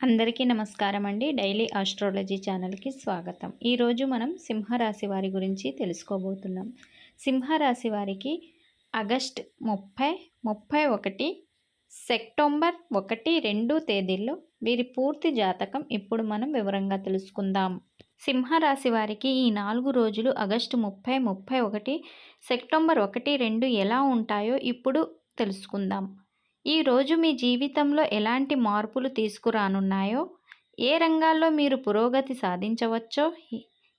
అందరికీ నమస్కారం అండి. డైలీ ఆస్ట్రాలజీ ఛానల్కి స్వాగతం. ఈరోజు మనం సింహరాశి వారి గురించి తెలుసుకోబోతున్నాం. సింహరాశి వారికి ఆగస్ట్ 30, 31, సెప్టెంబర్ 1, 2 తేదీల్లో వీరి పూర్తి జాతకం ఇప్పుడు మనం వివరంగా తెలుసుకుందాం. సింహరాశి వారికి ఈ 4 రోజులు ఆగస్టు 30, 31, సెప్టెంబర్ 1, 2 ఎలా ఉంటాయో ఇప్పుడు తెలుసుకుందాం. ఈరోజు మీ జీవితంలో ఎలాంటి మార్పులు తీసుకురానున్నాయో, ఏ రంగాల్లో మీరు పురోగతి సాధించవచ్చో,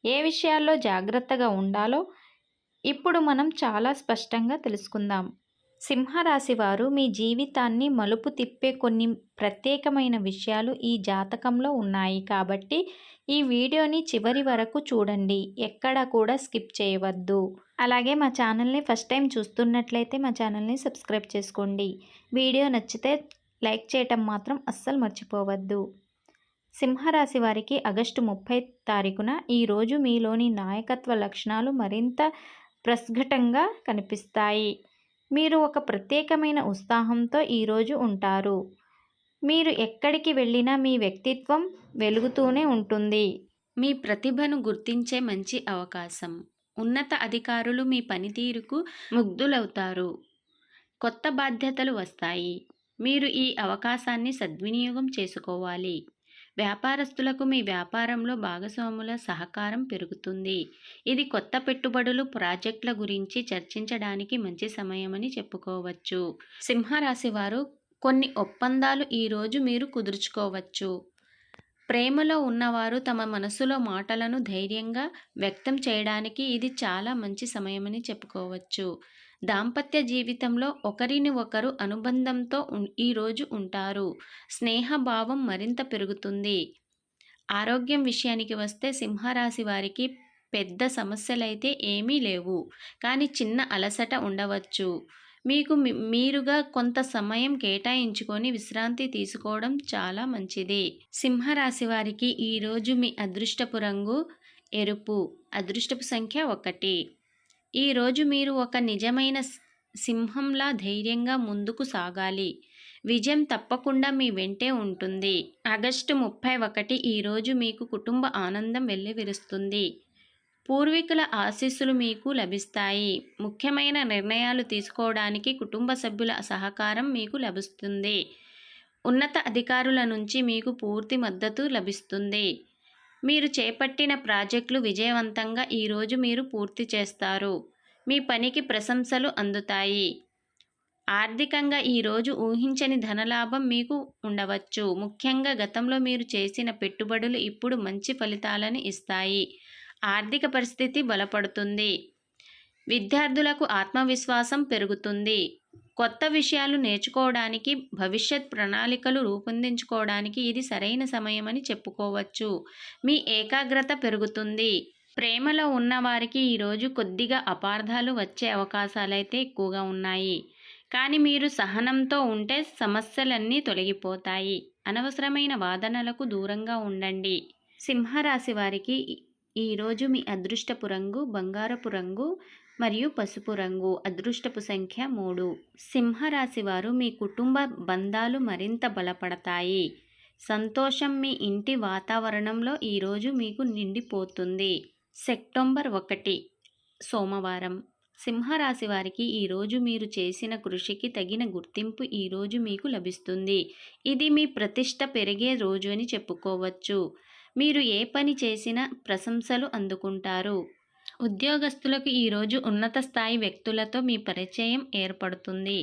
ఏ విషయాల్లో జాగ్రత్తగా ఉండాలో ఇప్పుడు మనం చాలా స్పష్టంగా తెలుసుకుందాం. సింహరాశి వారు మీ జీవితాన్ని మలుపు తిప్పే కొన్ని ప్రత్యేకమైన విషయాలు ఈ జాతకంలో ఉన్నాయి కాబట్టి ఈ వీడియోని చివరి వరకు చూడండి. ఎక్కడా కూడా స్కిప్ చేయవద్దు. అలాగే మా ఛానల్ని ఫస్ట్ టైం చూస్తున్నట్లయితే మా ఛానల్ని సబ్స్క్రైబ్ చేసుకోండి. వీడియో నచ్చితే లైక్ చేయటం మాత్రం అస్సలు మర్చిపోవద్దు. సింహరాశి వారికి ఆగస్టు 30 తారీఖున ఈరోజు మీలోని నాయకత్వ లక్షణాలు మరింత ప్రస్ఫుటంగా కనిపిస్తాయి. మీరు ఒక ప్రత్యేకమైన ఉత్సాహంతో ఈరోజు ఉంటారు. మీరు ఎక్కడికి వెళ్ళినా మీ వ్యక్తిత్వం వెలుగుతూనే ఉంటుంది. మీ ప్రతిభను గుర్తించే మంచి అవకాశం. ఉన్నత అధికారులు మీ పనితీరుకు ముగ్ధులవుతారు. కొత్త బాధ్యతలు వస్తాయి. మీరు ఈ అవకాశాన్ని సద్వినియోగం చేసుకోవాలి. వ్యాపారస్తులకు మీ వ్యాపారంలో భాగస్వాముల సహకారం పెరుగుతుంది. ఇది కొత్త పెట్టుబడులు, ప్రాజెక్టుల గురించి చర్చించడానికి మంచి సమయమని చెప్పుకోవచ్చు. సింహరాశి వారు కొన్ని ఒప్పందాలు ఈరోజు మీరు కుదుర్చుకోవచ్చు. ప్రేమలో ఉన్నవారు తమ మనసులో మాటలను ధైర్యంగా వ్యక్తం చేయడానికి ఇది చాలా మంచి సమయమని చెప్పుకోవచ్చు. దాంపత్య జీవితంలో ఒకరిని ఒకరు అనుబంధంతో ఈరోజు ఉంటారు. స్నేహభావం మరింత పెరుగుతుంది. ఆరోగ్యం విషయానికి వస్తే సింహరాశి వారికి పెద్ద సమస్యలైతే ఏమీ లేవు, కానీ చిన్న అలసట ఉండవచ్చు. మీకు మీరుగా కొంత సమయం కేటాయించుకొని విశ్రాంతి తీసుకోవడం చాలా మంచిది. సింహరాశి వారికి ఈరోజు మీ అదృష్టపు రంగు ఎరుపు, అదృష్టపు సంఖ్య 1. ఈరోజు మీరు ఒక నిజమైన సింహంలా ధైర్యంగా ముందుకు సాగాలి. విజయం తప్పకుండా మీ వెంటే ఉంటుంది. ఆగస్టు 31 ఈరోజు మీకు కుటుంబ ఆనందం వెల్లివిరుస్తుంది. పూర్వీకుల ఆశీస్సులు మీకు లభిస్తాయి. ముఖ్యమైన నిర్ణయాలు తీసుకోవడానికి కుటుంబ సభ్యుల సహకారం మీకు లభిస్తుంది. ఉన్నత అధికారుల నుంచి మీకు పూర్తి మద్దతు లభిస్తుంది. మీరు చేపట్టిన ప్రాజెక్టులు విజయవంతంగా ఈరోజు మీరు పూర్తి చేస్తారు. మీ పనికి ప్రశంసలు అందుతాయి. ఆర్థికంగా ఈరోజు ఊహించని ధనలాభం మీకు ఉండవచ్చు. ముఖ్యంగా గతంలో మీరు చేసిన పెట్టుబడులు ఇప్పుడు మంచి ఫలితాలను ఇస్తాయి. ఆర్థిక పరిస్థితి బలపడుతుంది. విద్యార్థులకు ఆత్మవిశ్వాసం పెరుగుతుంది. కొత్త విషయాలు నేర్చుకోవడానికి, భవిష్యత్ ప్రణాళికలు రూపొందించుకోవడానికి ఇది సరైన సమయమని చెప్పుకోవచ్చు. మీ ఏకాగ్రత పెరుగుతుంది. ప్రేమలో ఉన్నవారికి ఈరోజు కొద్దిగా అపార్థాలు వచ్చే అవకాశాలైతే ఎక్కువగా ఉన్నాయి. కానీ మీరు సహనంతో ఉంటే సమస్యలన్నీ తొలగిపోతాయి. అనవసరమైన వాదనలకు దూరంగా ఉండండి. సింహరాశి వారికి ఈరోజు మీ అదృష్టపు రంగు బంగారపు రంగు మరియు పసుపు రంగు, అదృష్టపు సంఖ్య 3. సింహరాశి వారు మీ కుటుంబ బంధాలు మరింత బలపడతాయి. సంతోషం మీ ఇంటి వాతావరణంలో ఈరోజు మీకు నిండిపోతుంది. సెప్టెంబర్ 1 సోమవారం. సింహరాశి వారికి ఈరోజు మీరు చేసిన కృషికి తగిన గుర్తింపు ఈరోజు మీకు లభిస్తుంది. ఇది మీ ప్రతిష్ట పెరిగే రోజు అని చెప్పుకోవచ్చు. మీరు ఏ పని చేసినా ప్రశంసలు అందుకుంటారు. ఉద్యోగస్తులకు ఈరోజు ఉన్నత స్థాయి వ్యక్తులతో మీ పరిచయం ఏర్పడుతుంది.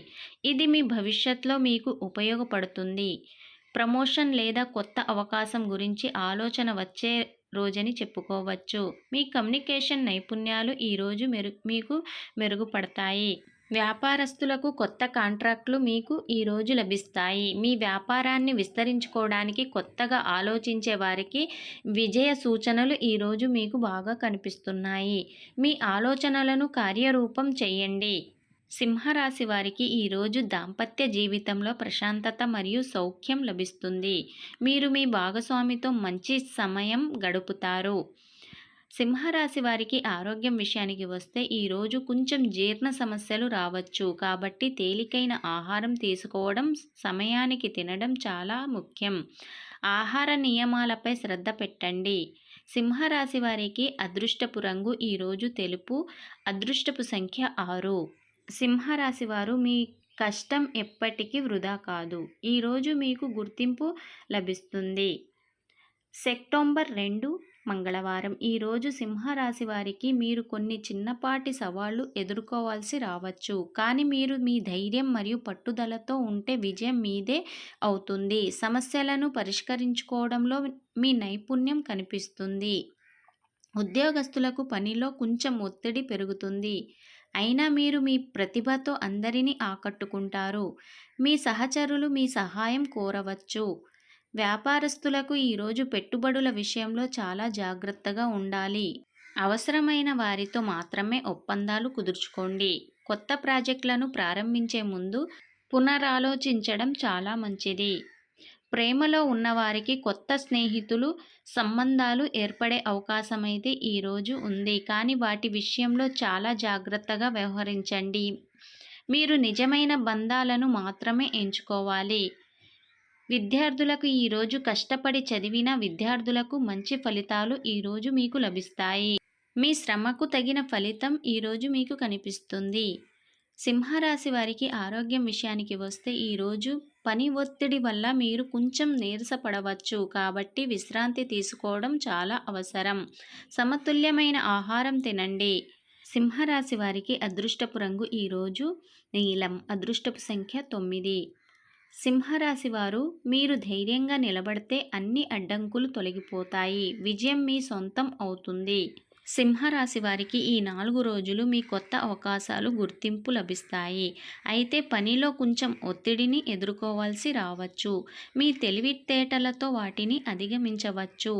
ఇది మీ భవిష్యత్తులో మీకు ఉపయోగపడుతుంది. ప్రమోషన్ లేదా కొత్త అవకాశం గురించి ఆలోచన వచ్చే రోజని చెప్పుకోవచ్చు. మీ కమ్యూనికేషన్ నైపుణ్యాలు ఈరోజు మీకు మెరుగుపడతాయి. వ్యాపారస్తులకు కొత్త కాంట్రాక్టులు మీకు ఈరోజు లభిస్తాయి. మీ వ్యాపారాన్ని విస్తరించుకోవడానికి కొత్తగా ఆలోచించే వారికి విజయ సూచనలు ఈరోజు మీకు బాగా కనిపిస్తున్నాయి. మీ ఆలోచనలను కార్యరూపం చేయండి. సింహరాశి వారికి ఈరోజు దాంపత్య జీవితంలో ప్రశాంతత మరియు సౌఖ్యం లభిస్తుంది. మీరు మీ భాగస్వామితో మంచి సమయం గడుపుతారు. సింహరాశి వారికి ఆరోగ్యం విషయానికి వస్తే ఈరోజు కొంచెం జీర్ణ సమస్యలు రావచ్చు. కాబట్టి తేలికైన ఆహారం తీసుకోవడం, సమయానికి తినడం చాలా ముఖ్యం. ఆహార నియమాలపై శ్రద్ధ పెట్టండి. సింహరాశి వారికి అదృష్టపు రంగు ఈరోజు తెలుపు, అదృష్టపు సంఖ్య 6. సింహరాశి వారు మీ కష్టం ఎప్పటికీ వృధా కాదు. ఈరోజు మీకు గుర్తింపు లభిస్తుంది. సెప్టెంబర్ 2 మంగళవారం. ఈరోజు సింహరాశి వారికి మీరు కొన్ని చిన్నపాటి సవాళ్లు ఎదుర్కోవాల్సి రావచ్చు. కానీ మీరు మీ ధైర్యం మరియు పట్టుదలతో ఉంటే విజయం మీదే అవుతుంది. సమస్యలను పరిష్కరించుకోవడంలో మీ నైపుణ్యం కనిపిస్తుంది. ఉద్యోగస్తులకు పనిలో కొంచెం ఒత్తిడి పెరుగుతుంది. అయినా మీరు మీ ప్రతిభతో అందరినీ ఆకట్టుకుంటారు. మీ సహచరులు మీ సహాయం కోరవచ్చు. వ్యాపారస్తులకు ఈరోజు పెట్టుబడుల విషయంలో చాలా జాగ్రత్తగా ఉండాలి. అవసరమైన వారితో మాత్రమే ఒప్పందాలు కుదుర్చుకోండి. కొత్త ప్రాజెక్టులను ప్రారంభించే ముందు పునరాలోచించడం చాలా మంచిది. ప్రేమలో ఉన్నవారికి కొత్త స్నేహితులు సంబంధాలు ఏర్పడే అవకాశమైతే ఈరోజు ఉంది. కానీ వాటి విషయంలో చాలా జాగ్రత్తగా వ్యవహరించండి. మీరు నిజమైన బంధాలను మాత్రమే ఎంచుకోవాలి. విద్యార్థులకు ఈరోజు కష్టపడి చదివిన విద్యార్థులకు మంచి ఫలితాలు ఈరోజు మీకు లభిస్తాయి. మీ శ్రమకు తగిన ఫలితం ఈరోజు మీకు కనిపిస్తుంది. సింహరాశి వారికి ఆరోగ్యం విషయానికి వస్తే ఈరోజు పని ఒత్తిడి వల్ల మీరు కొంచెం నీరసపడవచ్చు. కాబట్టి విశ్రాంతి తీసుకోవడం చాలా అవసరం. సమతుల్యమైన ఆహారం తినండి. సింహరాశి వారికి అదృష్టపు రంగు ఈరోజు నీలం, అదృష్టపు సంఖ్య 9. సింహరాశి వారు మీరు ధైర్యంగా నిలబడితే అన్ని అడ్డంకులు తొలగిపోతాయి. విజయం మీ సొంతం అవుతుంది. సింహరాశి వారికి ఈ 4 రోజులు మీ కొత్త అవకాశాలు గుర్తింపు లభిస్తాయి. అయితే పనిలో కొంచెం ఒత్తిడిని ఎదుర్కోవాల్సి రావచ్చు. మీ తెలివితేటలతో వాటిని అధిగమించవచ్చు.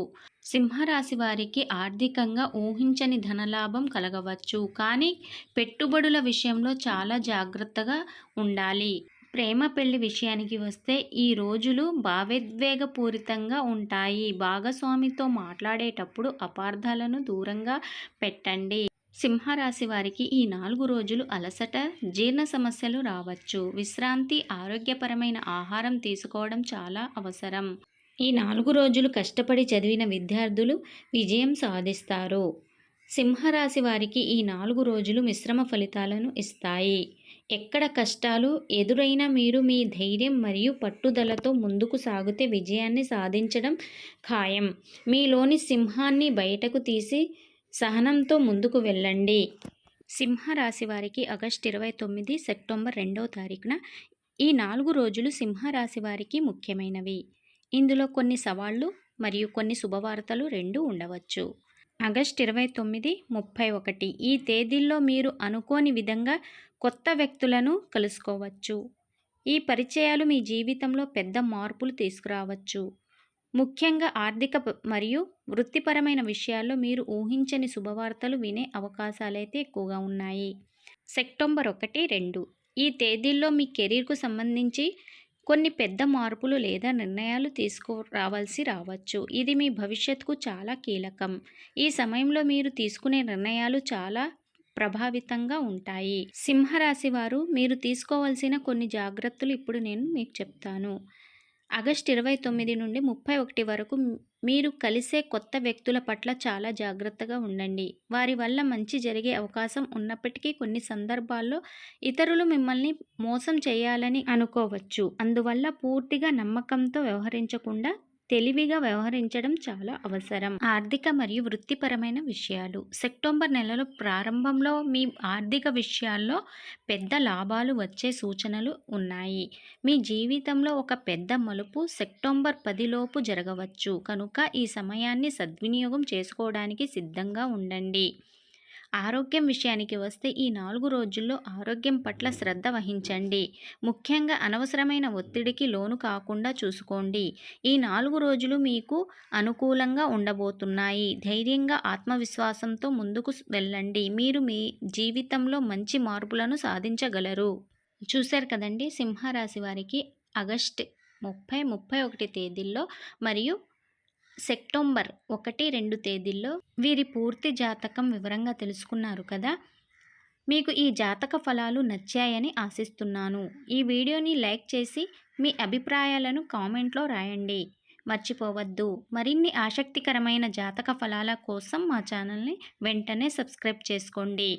సింహరాశి వారికి ఆర్థికంగా ఊహించని ధనలాభం కలగవచ్చు. కానీ పెట్టుబడుల విషయంలో చాలా జాగ్రత్తగా ఉండాలి. ప్రేమ పెళ్లి విషయానికి వస్తే ఈ రోజులు భావోద్వేగపూరితంగా ఉంటాయి. భాగస్వామితో మాట్లాడేటప్పుడు అపార్థాలను దూరంగా పెట్టండి. సింహరాశి వారికి ఈ 4 రోజులు అలసట, జీర్ణ సమస్యలు రావచ్చు. విశ్రాంతి, ఆరోగ్యపరమైన ఆహారం తీసుకోవడం చాలా అవసరం. ఈ 4 రోజులు కష్టపడి చదివిన విద్యార్థులు విజయం సాధిస్తారు. సింహరాశి వారికి ఈ 4 రోజులు మిశ్రమ ఫలితాలను ఇస్తాయి. ఎక్కడ కష్టాలు ఎదురైనా మీరు మీ ధైర్యం మరియు పట్టుదలతో ముందుకు సాగితే విజయాన్ని సాధించడం ఖాయం. మీలోని సింహాన్ని బయటకు తీసి సహనంతో ముందుకు వెళ్ళండి. సింహరాశి వారికి ఆగస్టు 29 సెప్టెంబర్ 2వ తారీఖున ఈ 4 రోజులు సింహరాశి వారికి ముఖ్యమైనవి. ఇందులో కొన్ని సవాళ్లు మరియు కొన్ని శుభవార్తలు రెండూ ఉండవచ్చు. ఆగస్టు 29, 31 ఈ తేదీల్లో మీరు అనుకోని విధంగా కొత్త వ్యక్తులను కలుసుకోవచ్చు. ఈ పరిచయాలు మీ జీవితంలో పెద్ద మార్పులు తీసుకురావచ్చు. ముఖ్యంగా ఆర్థిక మరియు వృత్తిపరమైన విషయాల్లో మీరు ఊహించని శుభవార్తలు వినే అవకాశాలైతే ఎక్కువగా ఉన్నాయి. సెప్టెంబర్ 1, 2 ఈ తేదీల్లో మీ కెరీర్కు సంబంధించి కొన్ని పెద్ద మార్పులు లేదా నిర్ణయాలు తీసుకురావాల్సి రావచ్చు. ఇది మీ భవిష్యత్తుకు చాలా కీలకం. ఈ సమయంలో మీరు తీసుకునే నిర్ణయాలు చాలా ప్రభావితంగా ఉంటాయి. సింహరాశి వారు మీరు తీసుకోవాల్సిన కొన్ని జాగ్రత్తలు ఇప్పుడు నేను మీకు చెప్తాను. ఆగస్టు 29 నుండి 31 వరకు మీరు కలిసే కొత్త వ్యక్తుల పట్ల చాలా జాగ్రత్తగా ఉండండి. వారి వల్ల మంచి జరిగే అవకాశం ఉన్నప్పటికీ కొన్ని సందర్భాల్లో ఇతరులు మిమ్మల్ని మోసం చేయాలని అనుకోవచ్చు. అందువల్ల పూర్తిగా నమ్మకంతో వ్యవహరించకుండా తెలివిగా వ్యవహరించడం చాలా అవసరం. ఆర్థిక మరియు వృత్తిపరమైన విషయాలు. సెప్టెంబర్ నెలలో ప్రారంభంలో మీ ఆర్థిక విషయాల్లో పెద్ద లాభాలు వచ్చే సూచనలు ఉన్నాయి. మీ జీవితంలో ఒక పెద్ద మలుపు సెప్టెంబర్ 10 లోపు జరగవచ్చు. కనుక ఈ సమయాన్ని సద్వినియోగం చేసుకోవడానికి సిద్ధంగా ఉండండి. ఆరోగ్యం విషయానికి వస్తే ఈ 4 రోజుల్లో ఆరోగ్యం పట్ల శ్రద్ధ వహించండి. ముఖ్యంగా అనవసరమైన ఒత్తిడికి లోను కాకుండా చూసుకోండి. ఈ 4 రోజులు మీకు అనుకూలంగా ఉండబోతున్నాయి. ధైర్యంగా, ఆత్మవిశ్వాసంతో ముందుకు వెళ్ళండి. మీరు మీ జీవితంలో మంచి మార్పులను సాధించగలరు. చూశారు కదండి, సింహరాశి వారికి ఆగస్టు 30, 31 తేదీల్లో మరియు సెప్టెంబర్ 1-2 తేదీల్లో వీరి పూర్తి జాతకం వివరంగా తెలుసుకున్నారు కదా. మీకు ఈ జాతక ఫలాలు నచ్చాయని ఆశిస్తున్నాను. ఈ వీడియోని లైక్ చేసి మీ అభిప్రాయాలను కామెంట్లో రాయండి. మర్చిపోవద్దు. మరిన్ని ఆసక్తికరమైన జాతక ఫలాల కోసం మా ఛానల్ని వెంటనే సబ్స్క్రైబ్ చేసుకోండి.